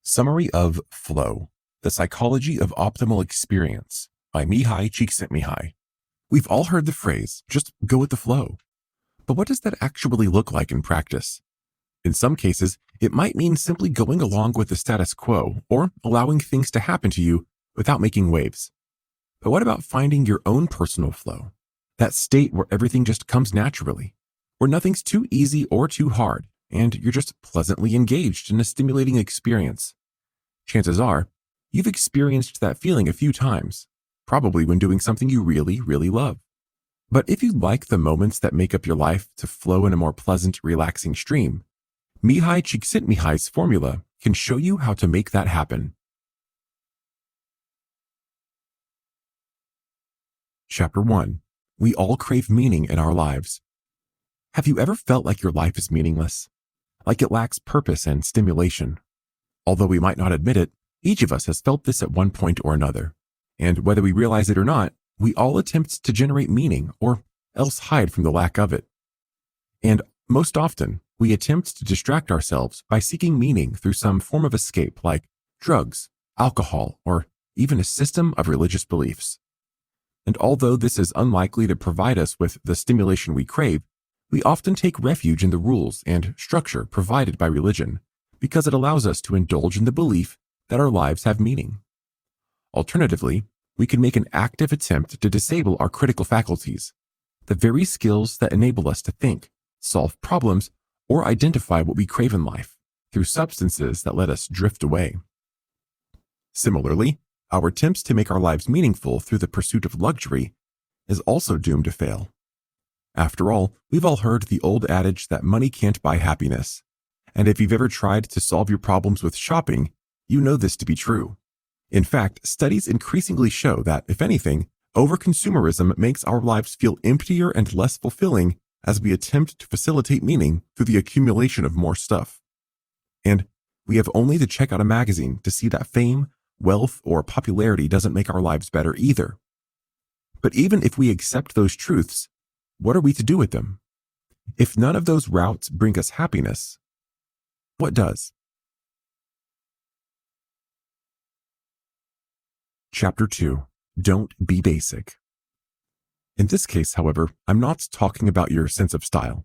Summary of Flow, The Psychology of Optimal Experience by Mihaly Csikszentmihalyi. We've all heard the phrase, just go with the flow. But what does that actually look like in practice? In some cases, it might mean simply going along with the status quo or allowing things to happen to you without making waves. But what about finding your own personal flow? That state where everything just comes naturally, where nothing's too easy or too hard, and you're just pleasantly engaged in a stimulating experience. Chances are, you've experienced that feeling a few times, probably when doing something you really, really love. But if you'd like the moments that make up your life to flow in a more pleasant, relaxing stream, Mihaly Csikszentmihalyi's formula can show you how to make that happen. Chapter 1. We all crave meaning in our lives. Have you ever felt like your life is meaningless? Like it lacks purpose and stimulation? Although we might not admit it, each of us has felt this at one point or another. And whether we realize it or not, we all attempt to generate meaning or else hide from the lack of it. And most often, we attempt to distract ourselves by seeking meaning through some form of escape like drugs, alcohol, or even a system of religious beliefs. And although this is unlikely to provide us with the stimulation we crave, we often take refuge in the rules and structure provided by religion because it allows us to indulge in the belief that our lives have meaning. Alternatively, we can make an active attempt to disable our critical faculties, the very skills that enable us to think, solve problems, or identify what we crave in life through substances that let us drift away. Similarly, our attempts to make our lives meaningful through the pursuit of luxury is also doomed to fail. After all, we've all heard the old adage that money can't buy happiness. And if you've ever tried to solve your problems with shopping, you know this to be true. In fact, studies increasingly show that, if anything, overconsumerism makes our lives feel emptier and less fulfilling as we attempt to facilitate meaning through the accumulation of more stuff. And we have only to check out a magazine to see that fame, wealth, or popularity doesn't make our lives better either. But even if we accept those truths, what are we to do with them? If none of those routes bring us happiness, what does? Chapter 2. Don't be basic. In this case, however, I'm not talking about your sense of style.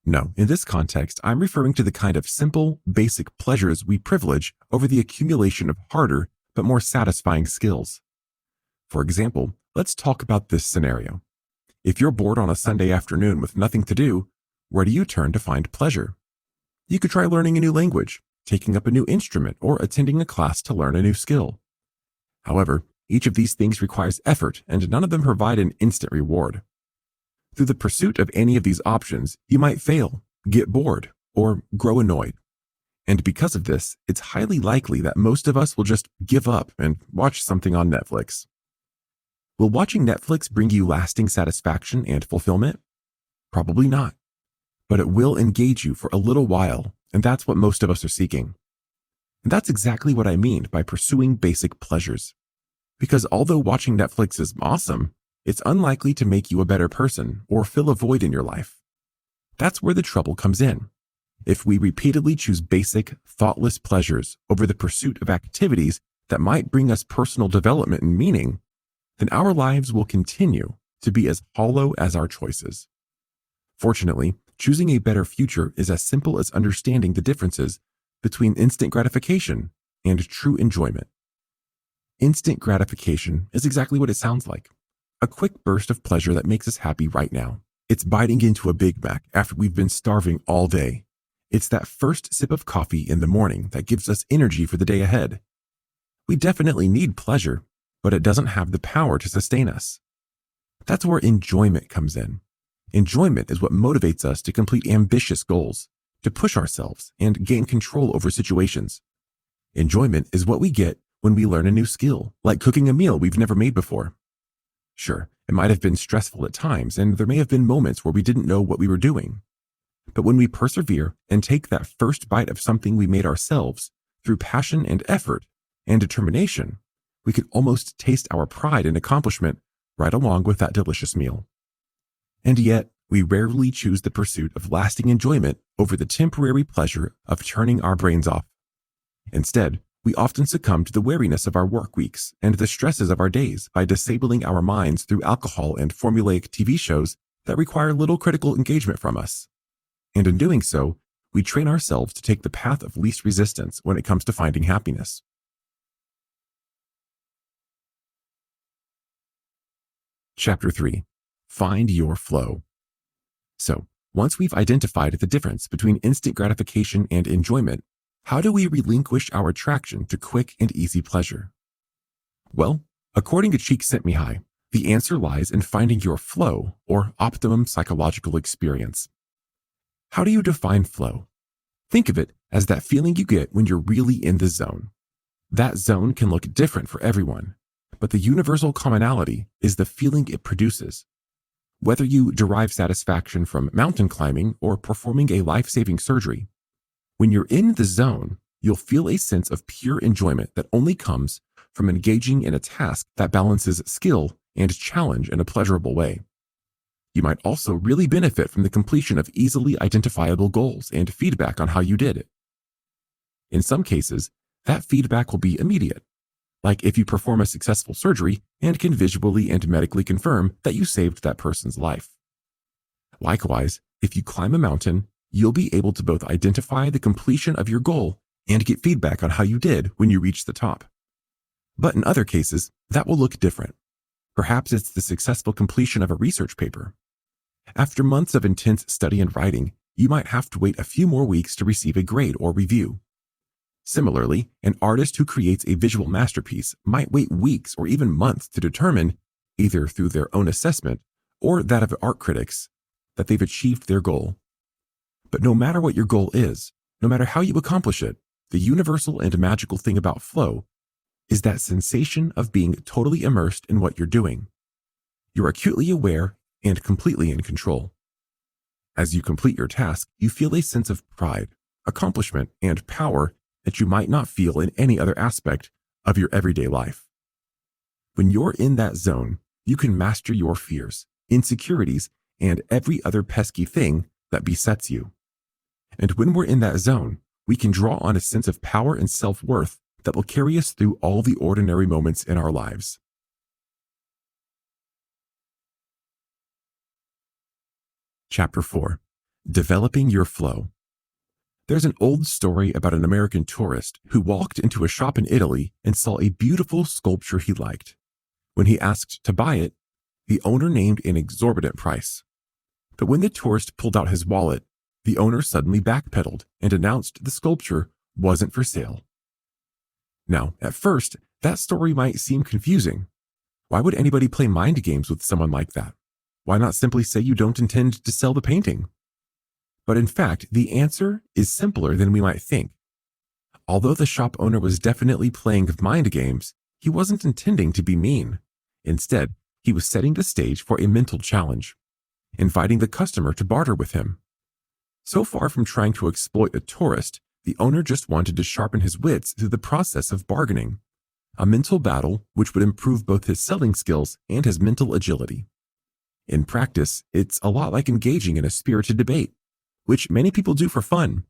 No, in this context, I'm referring to the kind of simple, basic pleasures we privilege over the accumulation of harder but more satisfying skills. For example, let's talk about this scenario. If you're bored on a Sunday afternoon with nothing to do, where do you turn to find pleasure? You could try learning a new language, taking up a new instrument, or attending a class to learn a new skill. However, each of these things requires effort, and none of them provide an instant reward. Through the pursuit of any of these options, you might fail, get bored, or grow annoyed. And because of this, it's highly likely that most of us will just give up and watch something on Netflix. Will watching Netflix bring you lasting satisfaction and fulfillment? Probably not. But it will engage you for a little while, and that's what most of us are seeking. And that's exactly what I mean by pursuing basic pleasures. Because although watching Netflix is awesome, it's unlikely to make you a better person or fill a void in your life. That's where the trouble comes in. If we repeatedly choose basic, thoughtless pleasures over the pursuit of activities that might bring us personal development and meaning, then our lives will continue to be as hollow as our choices. Fortunately, choosing a better future is as simple as understanding the differences between instant gratification and true enjoyment. Instant gratification is exactly what it sounds like. A quick burst of pleasure that makes us happy right now. It's biting into a Big Mac after we've been starving all day. It's that first sip of coffee in the morning that gives us energy for the day ahead. We definitely need pleasure, but it doesn't have the power to sustain us. That's where enjoyment comes in. Enjoyment is what motivates us to complete ambitious goals, to push ourselves and gain control over situations. Enjoyment is what we get when we learn a new skill, like cooking a meal we've never made before. Sure, it might have been stressful at times, and there may have been moments where we didn't know what we were doing. But when we persevere and take that first bite of something we made ourselves through passion and effort and determination, we can almost taste our pride and accomplishment right along with that delicious meal. And yet, we rarely choose the pursuit of lasting enjoyment over the temporary pleasure of turning our brains off. Instead, we often succumb to the weariness of our work weeks and the stresses of our days by disabling our minds through alcohol and formulaic TV shows that require little critical engagement from us. And in doing so, we train ourselves to take the path of least resistance when it comes to finding happiness. Chapter 3. Find your flow. So, once we've identified the difference between instant gratification and enjoyment, how do we relinquish our attraction to quick and easy pleasure? Well, according to Csikszentmihalyi, the answer lies in finding your flow, or optimum psychological experience. How do you define flow? Think of it as that feeling you get when you're really in the zone. That zone can look different for everyone, but the universal commonality is the feeling it produces. Whether you derive satisfaction from mountain climbing or performing a life-saving surgery, when you're in the zone, you'll feel a sense of pure enjoyment that only comes from engaging in a task that balances skill and challenge in a pleasurable way. You might also really benefit from the completion of easily identifiable goals and feedback on how you did it. In some cases, that feedback will be immediate, like if you perform a successful surgery and can visually and medically confirm that you saved that person's life. Likewise, if you climb a mountain, you'll be able to both identify the completion of your goal and get feedback on how you did when you reach the top. But in other cases, that will look different. Perhaps it's the successful completion of a research paper. After months of intense study and writing, you might have to wait a few more weeks to receive a grade or review. Similarly, an artist who creates a visual masterpiece might wait weeks or even months to determine, either through their own assessment or that of art critics, that they've achieved their goal. But no matter what your goal is, no matter how you accomplish it, the universal and magical thing about flow is that sensation of being totally immersed in what you're doing. You're acutely aware and completely in control. As you complete your task, you feel a sense of pride, accomplishment, and power that you might not feel in any other aspect of your everyday life. When you're in that zone, you can master your fears, insecurities, and every other pesky thing that besets you. And when we're in that zone, we can draw on a sense of power and self-worth that will carry us through all the ordinary moments in our lives. Chapter 4. Developing your flow. There's an old story about an American tourist who walked into a shop in Italy and saw a beautiful sculpture he liked. When he asked to buy it, the owner named an exorbitant price. But when the tourist pulled out his wallet, the owner suddenly backpedaled and announced the sculpture wasn't for sale. Now, at first, that story might seem confusing. Why would anybody play mind games with someone like that? Why not simply say you don't intend to sell the painting? But in fact, the answer is simpler than we might think. Although the shop owner was definitely playing mind games, he wasn't intending to be mean. Instead, he was setting the stage for a mental challenge, inviting the customer to barter with him. So far from trying to exploit a tourist, the owner just wanted to sharpen his wits through the process of bargaining, a mental battle which would improve both his selling skills and his mental agility. In practice, it's a lot like engaging in a spirited debate, which many people do for fun.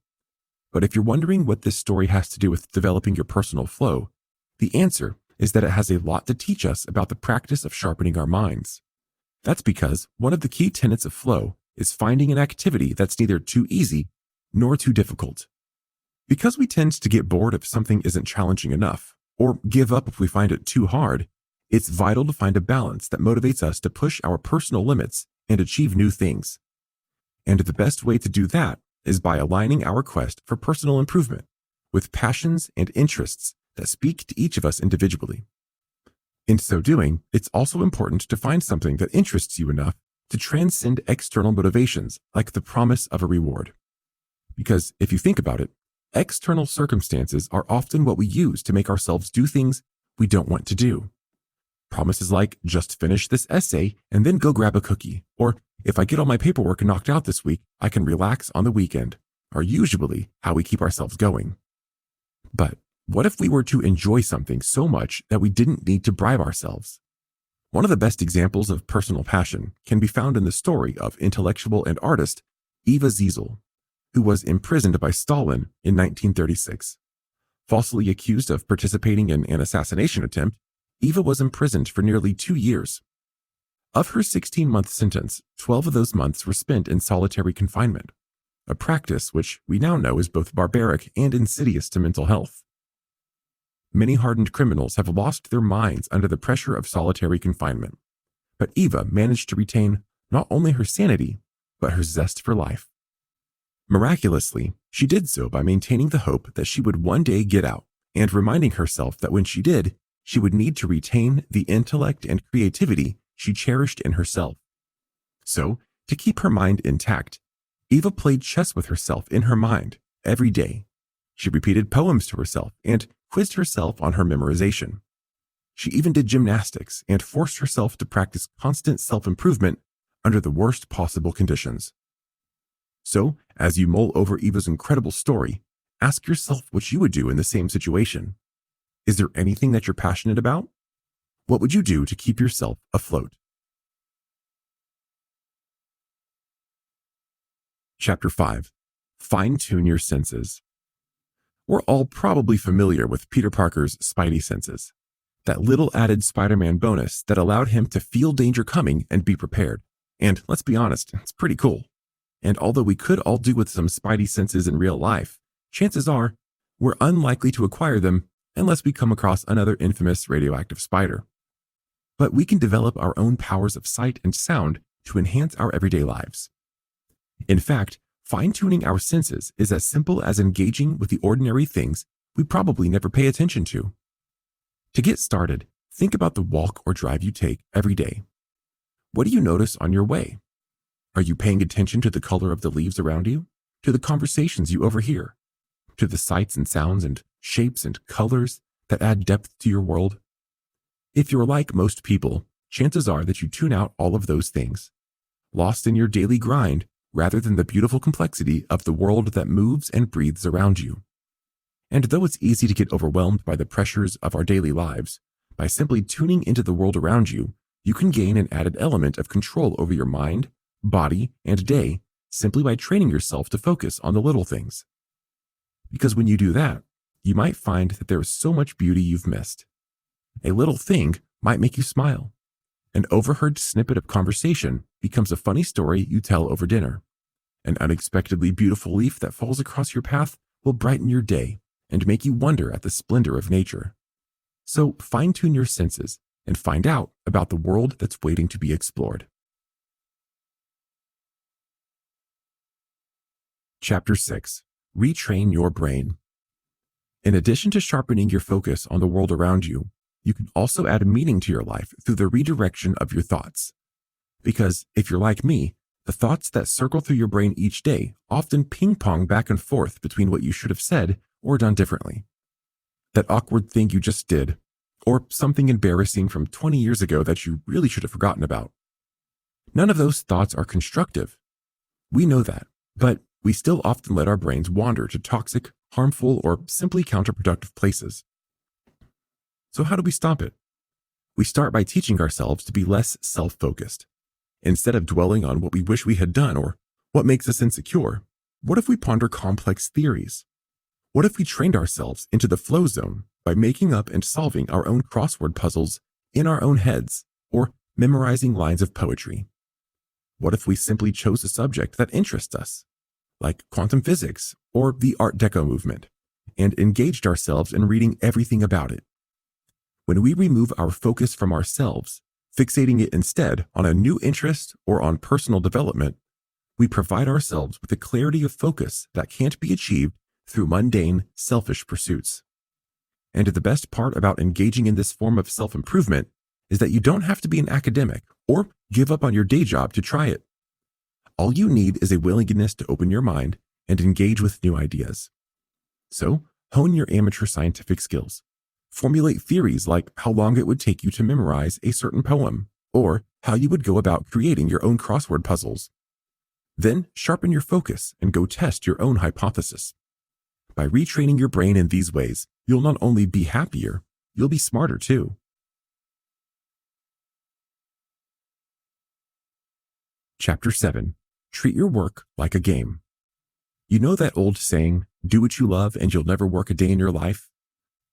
But if you're wondering what this story has to do with developing your personal flow, the answer is that it has a lot to teach us about the practice of sharpening our minds. That's because one of the key tenets of flow is finding an activity that's neither too easy nor too difficult. Because we tend to get bored if something isn't challenging enough, or give up if we find it too hard, it's vital to find a balance that motivates us to push our personal limits and achieve new things. And the best way to do that is by aligning our quest for personal improvement with passions and interests that speak to each of us individually. In so doing, it's also important to find something that interests you enough to transcend external motivations like the promise of a reward. Because if you think about it, external circumstances are often what we use to make ourselves do things we don't want to do. Promises like, just finish this essay and then go grab a cookie, or if I get all my paperwork knocked out this week, I can relax on the weekend, are usually how we keep ourselves going. But what if we were to enjoy something so much that we didn't need to bribe ourselves? One of the best examples of personal passion can be found in the story of intellectual and artist Eva Ziesel, who was imprisoned by Stalin in 1936. Falsely accused of participating in an assassination attempt, Eva was imprisoned for nearly 2 years. Of her 16-month sentence, 12 of those months were spent in solitary confinement, a practice which we now know is both barbaric and insidious to mental health. Many hardened criminals have lost their minds under the pressure of solitary confinement, but Eva managed to retain not only her sanity, but her zest for life. Miraculously, she did so by maintaining the hope that she would one day get out and reminding herself that when she did, she would need to retain the intellect and creativity she cherished in herself. So, to keep her mind intact, Eva played chess with herself in her mind every day. She repeated poems to herself and quizzed herself on her memorization. She even did gymnastics and forced herself to practice constant self-improvement under the worst possible conditions. So, as you mull over Eva's incredible story, ask yourself what you would do in the same situation. Is there anything that you're passionate about? What would you do to keep yourself afloat? Chapter 5. Fine-tune your senses. We're all probably familiar with Peter Parker's spidey senses, that little added Spider-Man bonus that allowed him to feel danger coming and be prepared. And let's be honest, it's pretty cool. And although we could all do with some spidey senses in real life, chances are we're unlikely to acquire them unless we come across another infamous radioactive spider. But we can develop our own powers of sight and sound to enhance our everyday lives. In fact, fine-tuning our senses is as simple as engaging with the ordinary things we probably never pay attention to. To get started, think about the walk or drive you take every day. What do you notice on your way? Are you paying attention to the color of the leaves around you? To the conversations you overhear? To the sights and sounds and shapes and colors that add depth to your world? If you're like most people, chances are that you tune out all of those things, lost in your daily grind rather than the beautiful complexity of the world that moves and breathes around you. And though it's easy to get overwhelmed by the pressures of our daily lives, by simply tuning into the world around you, you can gain an added element of control over your mind, body, and day simply by training yourself to focus on the little things. Because when you do that, you might find that there is so much beauty you've missed. A little thing might make you smile. An overheard snippet of conversation becomes a funny story you tell over dinner. An unexpectedly beautiful leaf that falls across your path will brighten your day and make you wonder at the splendor of nature. So fine-tune your senses and find out about the world that's waiting to be explored. Chapter 6. Retrain your brain. In addition to sharpening your focus on the world around you, you can also add meaning to your life through the redirection of your thoughts. Because if you're like me, the thoughts that circle through your brain each day often ping-pong back and forth between what you should have said or done differently. That awkward thing you just did, or something embarrassing from 20 years ago that you really should have forgotten about. None of those thoughts are constructive. We know that, but we still often let our brains wander to toxic, harmful, or simply counterproductive places. So how do we stop it? We start by teaching ourselves to be less self-focused. Instead of dwelling on what we wish we had done or what makes us insecure, what if we ponder complex theories? What if we trained ourselves into the flow zone by making up and solving our own crossword puzzles in our own heads or memorizing lines of poetry? What if we simply chose a subject that interests us, like quantum physics or the Art Deco movement, and engaged ourselves in reading everything about it? When we remove our focus from ourselves, fixating it instead on a new interest or on personal development, we provide ourselves with a clarity of focus that can't be achieved through mundane, selfish pursuits. And the best part about engaging in this form of self-improvement is that you don't have to be an academic or give up on your day job to try it. All you need is a willingness to open your mind and engage with new ideas. So, hone your amateur scientific skills. Formulate theories like how long it would take you to memorize a certain poem, or how you would go about creating your own crossword puzzles. Then sharpen your focus and go test your own hypothesis. By retraining your brain in these ways, you'll not only be happier, you'll be smarter too. Chapter 7. Treat your work like a game. You know that old saying, do what you love and you'll never work a day in your life?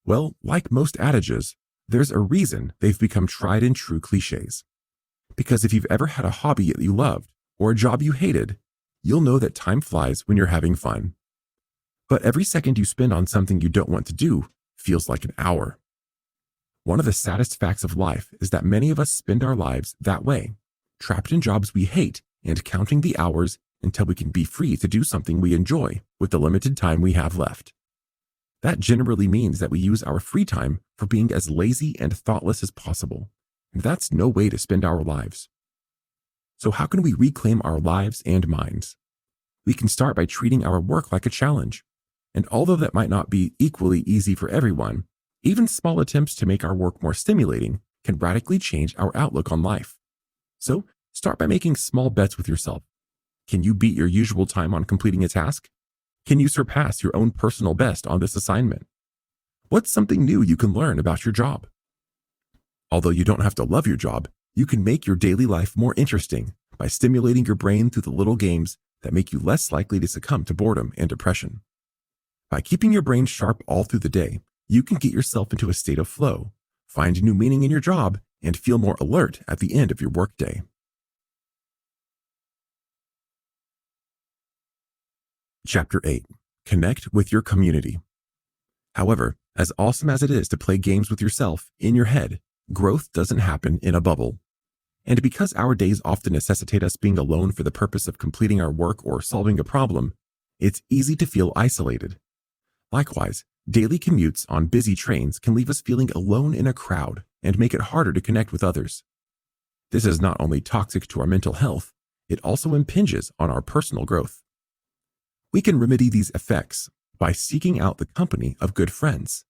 Well, like most adages, there's a reason they've become tried and true cliches. Because if you've ever had a hobby that you loved or a job you hated, you'll know that time flies when you're having fun. But every second you spend on something you don't want to do feels like an hour. One of the saddest facts of life is that many of us spend our lives that way, trapped in jobs we hate and counting the hours until we can be free to do something we enjoy with the limited time we have left. That generally means that we use our free time for being as lazy and thoughtless as possible, and that's no way to spend our lives. So how can we reclaim our lives and minds? We can start by treating our work like a challenge. And although that might not be equally easy for everyone, even small attempts to make our work more stimulating can radically change our outlook on life. So start by making small bets with yourself. Can you beat your usual time on completing a task? Can you surpass your own personal best on this assignment? What's something new you can learn about your job? Although you don't have to love your job, you can make your daily life more interesting by stimulating your brain through the little games that make you less likely to succumb to boredom and depression. By keeping your brain sharp all through the day, you can get yourself into a state of flow, find new meaning in your job, and feel more alert at the end of your workday. Chapter 8. Connect with your community. However, as awesome as it is to play games with yourself in your head, growth doesn't happen in a bubble. And because our days often necessitate us being alone for the purpose of completing our work or solving a problem, it's easy to feel isolated. Likewise, daily commutes on busy trains can leave us feeling alone in a crowd and make it harder to connect with others. This is not only toxic to our mental health, it also impinges on our personal growth. We can remedy these effects by seeking out the company of good friends,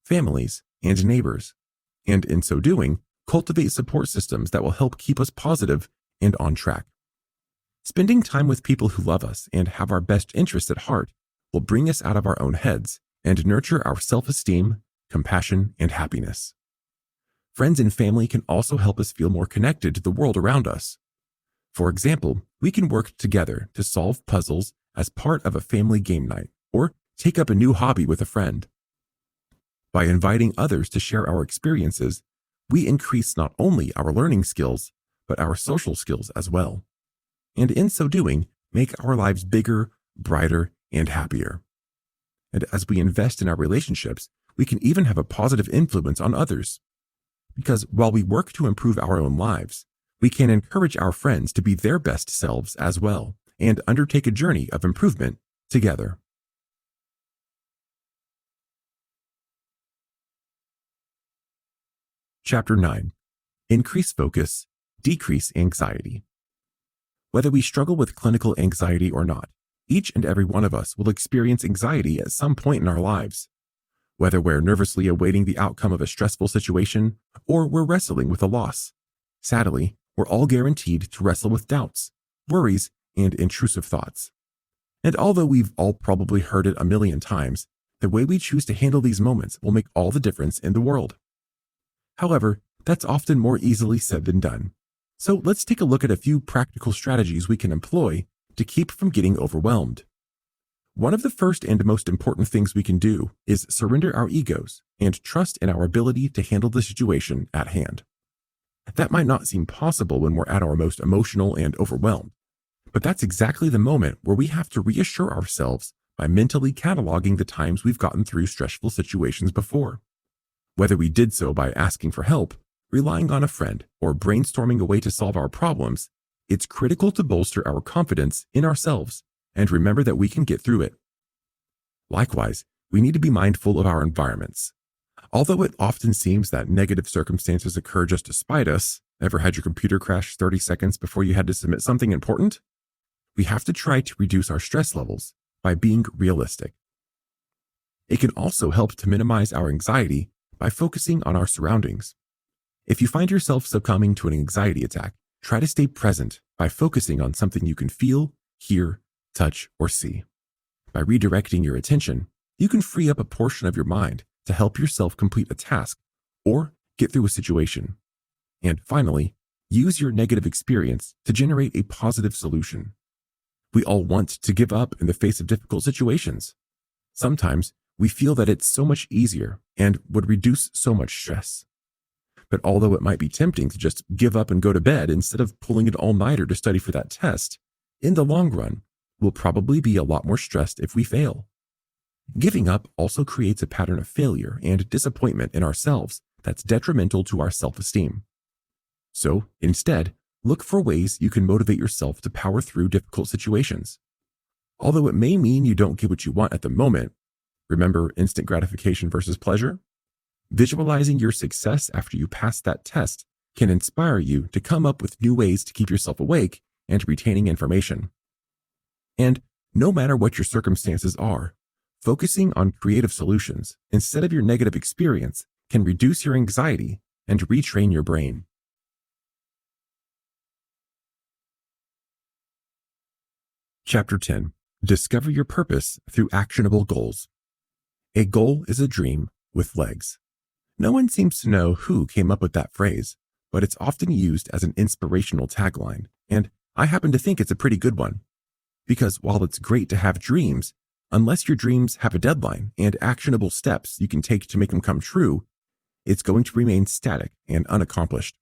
families, and neighbors, and in so doing, cultivate support systems that will help keep us positive and on track. Spending time with people who love us and have our best interests at heart will bring us out of our own heads and nurture our self-esteem, compassion, and happiness. Friends and family can also help us feel more connected to the world around us. For example, we can work together to solve puzzles as part of a family game night, or take up a new hobby with a friend. By inviting others to share our experiences, we increase not only our learning skills, but our social skills as well. And in so doing, make our lives bigger, brighter, and happier. And as we invest in our relationships, we can even have a positive influence on others. Because while we work to improve our own lives, we can encourage our friends to be their best selves as well, and undertake a journey of improvement together. Chapter 9. Increase focus, decrease anxiety. Whether we struggle with clinical anxiety or not, each and every one of us will experience anxiety at some point in our lives. Whether we're nervously awaiting the outcome of a stressful situation or we're wrestling with a loss, sadly, we're all guaranteed to wrestle with doubts, worries, and intrusive thoughts. And although we've all probably heard it a million times, the way we choose to handle these moments will make all the difference in the world. However, that's often more easily said than done. So let's take a look at a few practical strategies we can employ to keep from getting overwhelmed. One of the first and most important things we can do is surrender our egos and trust in our ability to handle the situation at hand. That might not seem possible when we're at our most emotional and overwhelmed, but that's exactly the moment where we have to reassure ourselves by mentally cataloging the times we've gotten through stressful situations before. Whether we did so by asking for help, relying on a friend, or brainstorming a way to solve our problems, it's critical to bolster our confidence in ourselves and remember that we can get through it. Likewise, we need to be mindful of our environments. Although it often seems that negative circumstances occur just to spite us, ever had your computer crash 30 seconds before you had to submit something important? We have to try to reduce our stress levels by being realistic. It can also help to minimize our anxiety by focusing on our surroundings. If you find yourself succumbing to an anxiety attack, try to stay present by focusing on something you can feel, hear, touch, or see. By redirecting your attention, you can free up a portion of your mind to help yourself complete a task or get through a situation. And finally, use your negative experience to generate a positive solution. We all want to give up in the face of difficult situations. Sometimes we feel that it's so much easier and would reduce so much stress. But although it might be tempting to just give up and go to bed instead of pulling an all-nighter to study for that test, in the long run, we'll probably be a lot more stressed if we fail. Giving up also creates a pattern of failure and disappointment in ourselves that's detrimental to our self-esteem. So, instead, look for ways you can motivate yourself to power through difficult situations. Although it may mean you don't get what you want at the moment, remember instant gratification versus pleasure? Visualizing your success after you pass that test can inspire you to come up with new ways to keep yourself awake and retaining information. And no matter what your circumstances are, focusing on creative solutions instead of your negative experience can reduce your anxiety and retrain your brain. Chapter 10. Discover your purpose through actionable goals. A goal is a dream with legs. No one seems to know who came up with that phrase, but it's often used as an inspirational tagline, and I happen to think it's a pretty good one. Because while it's great to have dreams, unless your dreams have a deadline and actionable steps you can take to make them come true, it's going to remain static and unaccomplished.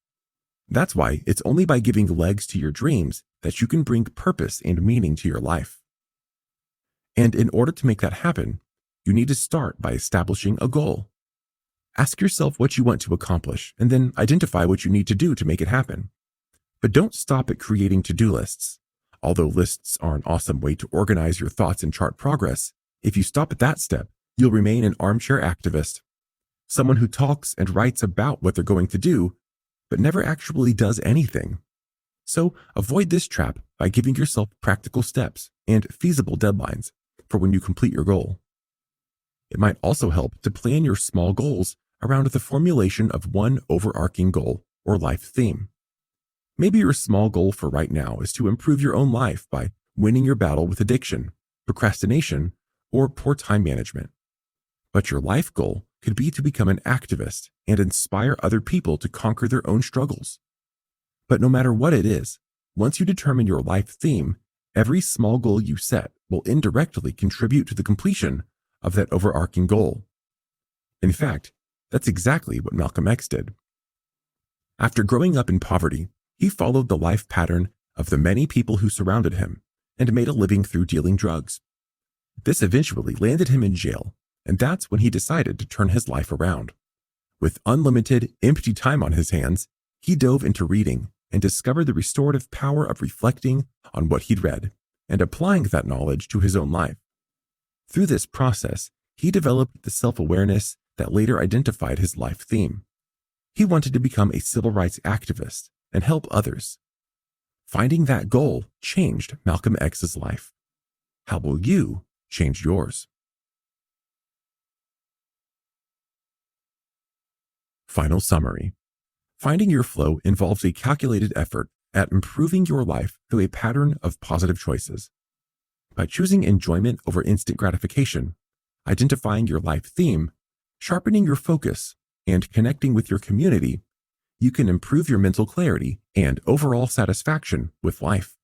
That's why it's only by giving legs to your dreams that you can bring purpose and meaning to your life. And in order to make that happen, you need to start by establishing a goal. Ask yourself what you want to accomplish, and then identify what you need to do to make it happen. But don't stop at creating to-do lists. Although lists are an awesome way to organize your thoughts and chart progress, if you stop at that step, you'll remain an armchair activist. Someone who talks and writes about what they're going to do, but never actually does anything. So avoid this trap by giving yourself practical steps and feasible deadlines for when you complete your goal. It might also help to plan your small goals around the formulation of one overarching goal or life theme. Maybe your small goal for right now is to improve your own life by winning your battle with addiction, procrastination, or poor time management. But your life goal could be to become an activist and inspire other people to conquer their own struggles. But no matter what it is, once you determine your life theme, every small goal you set will indirectly contribute to the completion of that overarching goal. In fact, that's exactly what Malcolm X did. After growing up in poverty, he followed the life pattern of the many people who surrounded him and made a living through dealing drugs. This eventually landed him in jail, and that's when he decided to turn his life around. With unlimited, empty time on his hands, he dove into reading and discovered the restorative power of reflecting on what he'd read and applying that knowledge to his own life. Through this process, he developed the self-awareness that later identified his life theme. He wanted to become a civil rights activist and help others. Finding that goal changed Malcolm X's life. How will you change yours? Final summary. Finding your flow involves a calculated effort at improving your life through a pattern of positive choices. By choosing enjoyment over instant gratification, identifying your life theme, sharpening your focus, and connecting with your community, you can improve your mental clarity and overall satisfaction with life.